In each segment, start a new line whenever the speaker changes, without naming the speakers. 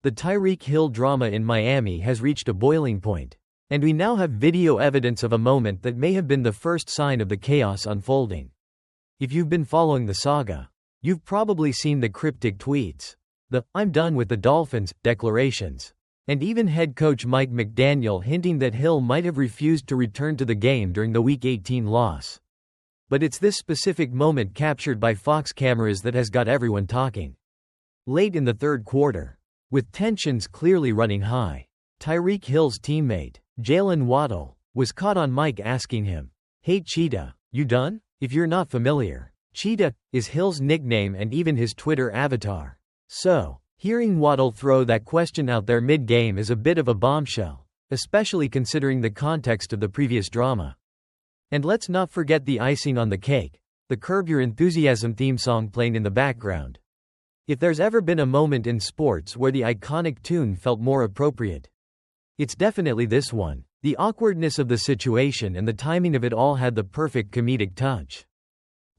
The Tyreek Hill drama in Miami has reached a boiling point, and we now have video evidence of a moment that may have been the first sign of the chaos unfolding. If you've been following the saga, you've probably seen the cryptic tweets, the "I'm done with the Dolphins" declarations, and even head coach Mike McDaniel hinting that Hill might have refused to return to the game during the Week 18 loss. But it's this specific moment captured by Fox cameras that has got everyone talking. Late in the third quarter, with tensions clearly running high, Tyreek Hill's teammate, Jaylen Waddle, was caught on mic asking him, "Hey Cheetah, you done?" If you're not familiar, Cheetah is Hill's nickname and even his Twitter avatar. So, hearing Waddle throw that question out there mid-game is a bit of a bombshell, especially considering the context of the previous drama. And let's not forget the icing on the cake, the Curb Your Enthusiasm theme song playing in the background. If there's ever been a moment in sports where the iconic tune felt more appropriate, it's definitely this one. The awkwardness of the situation and the timing of it all had the perfect comedic touch.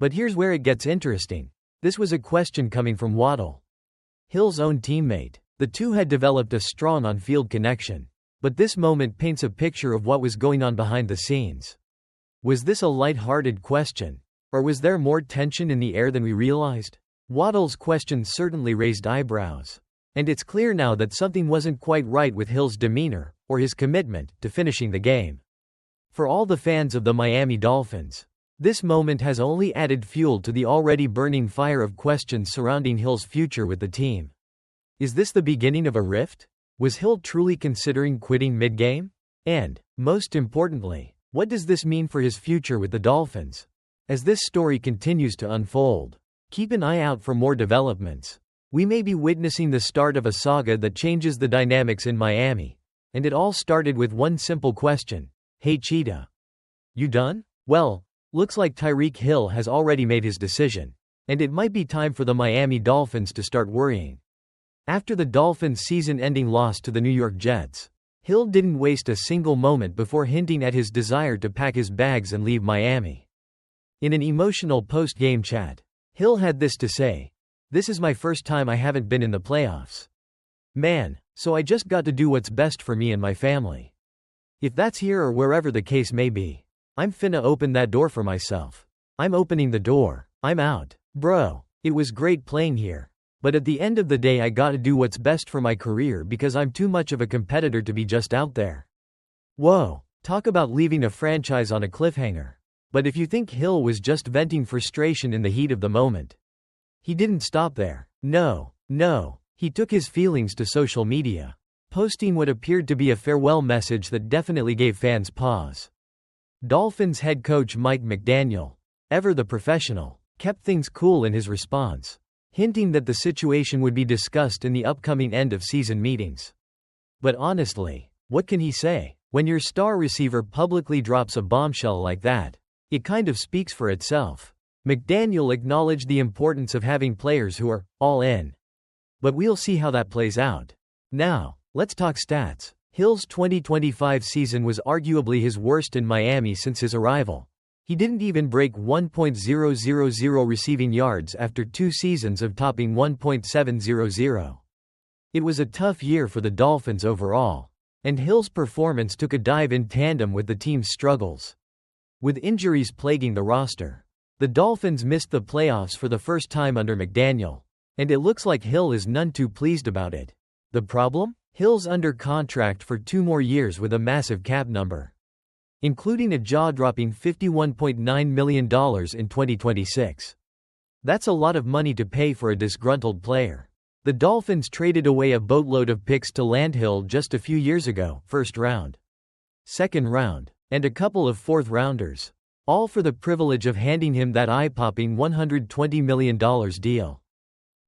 But here's where it gets interesting. This was a question coming from Waddle, Hill's own teammate. The two had developed a strong on-field connection. But this moment paints a picture of what was going on behind the scenes. Was this a light-hearted question? Or was there more tension in the air than we realized? Waddle's question certainly raised eyebrows. And it's clear now that something wasn't quite right with Hill's demeanor, or his commitment to finishing the game. For all the fans of the Miami Dolphins, this moment has only added fuel to the already burning fire of questions surrounding Hill's future with the team. Is this the beginning of a rift? Was Hill truly considering quitting mid-game? And, most importantly, what does this mean for his future with the Dolphins? As this story continues to unfold, keep an eye out for more developments. We may be witnessing the start of a saga that changes the dynamics in Miami. And it all started with one simple question. Hey Cheetah, you done? Well, looks like Tyreek Hill has already made his decision. And it might be time for the Miami Dolphins to start worrying. After the Dolphins' season-ending loss to the New York Jets, Hill didn't waste a single moment before hinting at his desire to pack his bags and leave Miami. In an emotional post-game chat, Hill had this to say, "This is my first time I haven't been in the playoffs. Man, so I just got to do what's best for me and my family. If that's here or wherever the case may be, I'm finna open that door for myself. I'm opening the door. I'm out. Bro, it was great playing here. But at the end of the day I gotta do what's best for my career because I'm too much of a competitor to be just out there." Whoa, talk about leaving a franchise on a cliffhanger. But if you think Hill was just venting frustration in the heat of the moment, he didn't stop there. No. He took his feelings to social media, posting what appeared to be a farewell message that definitely gave fans pause. Dolphins head coach Mike McDaniel, ever the professional, kept things cool in his response, hinting that the situation would be discussed in the upcoming end-of-season meetings. But honestly, what can he say? When your star receiver publicly drops a bombshell like that, it kind of speaks for itself. McDaniel acknowledged the importance of having players who are all in. But we'll see how that plays out. Now, let's talk stats. Hill's 2025 season was arguably his worst in Miami since his arrival. He didn't even break 1.000 receiving yards after 2 seasons of topping 1.700. It was a tough year for the Dolphins overall, and Hill's performance took a dive in tandem with the team's struggles. With injuries plaguing the roster, the Dolphins missed the playoffs for the first time under McDaniel. And it looks like Hill is none too pleased about it. The problem? Hill's under contract for 2 more years with a massive cap number, including a jaw-dropping $51.9 million in 2026. That's a lot of money to pay for a disgruntled player. The Dolphins traded away a boatload of picks to land Hill just a few years ago, first round, second round, and a couple of fourth rounders, all for the privilege of handing him that eye-popping $120 million deal.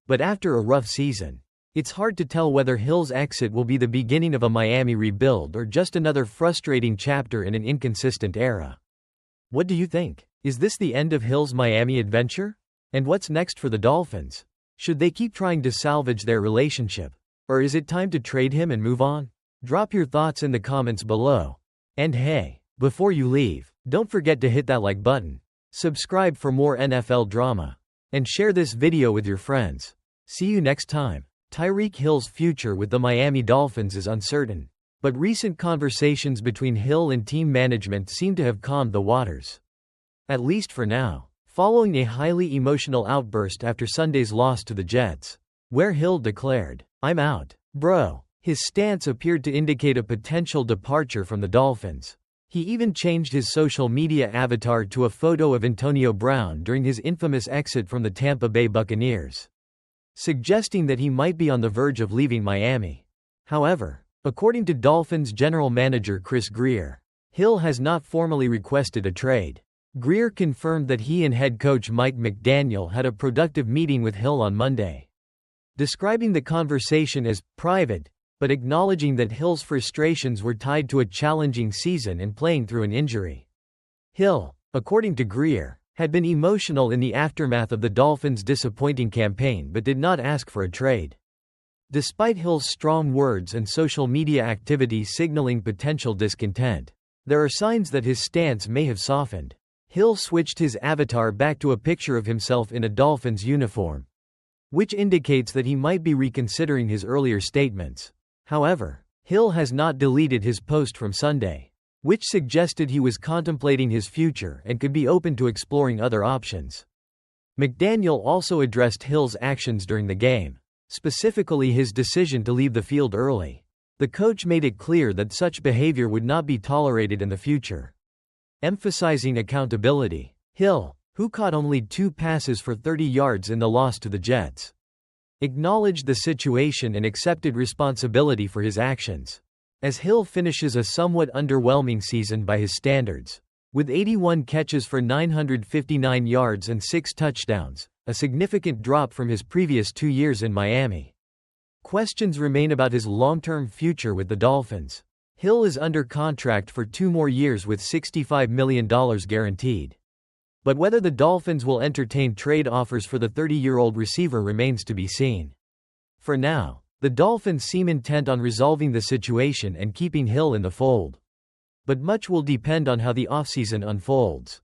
But after a rough season, it's hard to tell whether Hill's exit will be the beginning of a Miami rebuild or just another frustrating chapter in an inconsistent era. What do you think? Is this the end of Hill's Miami adventure? And what's next for the Dolphins? Should they keep trying to salvage their relationship? Or is it time to trade him and move on? Drop your thoughts in the comments below. And hey, before you leave, don't forget to hit that like button, subscribe for more NFL drama, and share this video with your friends. See you next time. Tyreek Hill's future with the Miami Dolphins is uncertain, but recent conversations between Hill and team management seem to have calmed the waters. At least for now, following a highly emotional outburst after Sunday's loss to the Jets, where Hill declared, "I'm out, bro." His stance appeared to indicate a potential departure from the Dolphins. He even changed his social media avatar to a photo of Antonio Brown during his infamous exit from the Tampa Bay Buccaneers, suggesting that he might be on the verge of leaving Miami. However, according to Dolphins general manager Chris Grier, Hill has not formally requested a trade. Grier confirmed that he and head coach Mike McDaniel had a productive meeting with Hill on Monday, describing the conversation as private, but acknowledging that Hill's frustrations were tied to a challenging season and playing through an injury. Hill, according to Grier, had been emotional in the aftermath of the Dolphins' disappointing campaign but did not ask for a trade. Despite Hill's strong words and social media activity signaling potential discontent, there are signs that his stance may have softened. Hill switched his avatar back to a picture of himself in a Dolphins uniform, which indicates that he might be reconsidering his earlier statements. However, Hill has not deleted his post from Sunday, which suggested he was contemplating his future and could be open to exploring other options. McDaniel also addressed Hill's actions during the game, specifically his decision to leave the field early. The coach made it clear that such behavior would not be tolerated in the future. Emphasizing accountability, Hill, who caught only 2 passes for 30 yards in the loss to the Jets, acknowledged the situation and accepted responsibility for his actions. As Hill finishes a somewhat underwhelming season by his standards, with 81 catches for 959 yards and 6 touchdowns, a significant drop from his previous 2 years in Miami. Questions remain about his long-term future with the Dolphins. Hill is under contract for 2 more years with $65 million guaranteed. But whether the Dolphins will entertain trade offers for the 30-year-old receiver remains to be seen. For now, the Dolphins seem intent on resolving the situation and keeping Hill in the fold. But much will depend on how the offseason unfolds.